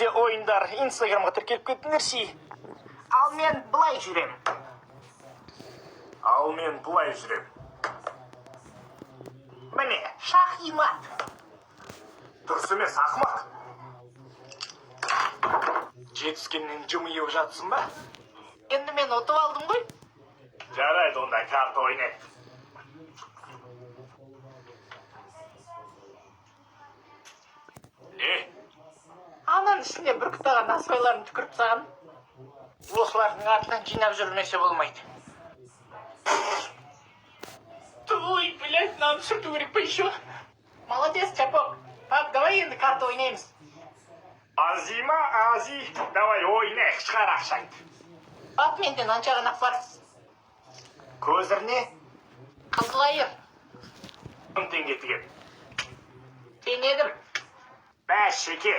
ойындар Инстаграмға тіркеліп кеттіңдерші. Ал мен былай жүрем. Ал мен бұлай жүрем. Міне, шахимат. Дұрыс емес, ақымақ. Жетіскеннен жымиып жатсың ба? Енді мен ұтып алдым ғой. Жарайды, онда карта ойнайық. Не? Ананың ішіне бүркітаған насыбайларын түкіріп саған. Осылардың артынан жинап жүрмесе болмайды. Туй, блядь, нам сүрту керек па еще? Молодец, Чапок. Пап, давай енді карта ойнаймыз. Азима, Ази, давай ойнайық, шығар ақшаңды. Пап, менде наншағанақ бар. Көзіріне Қызылайыр. 10 теңге тігем. Теңедім. Бәшеке.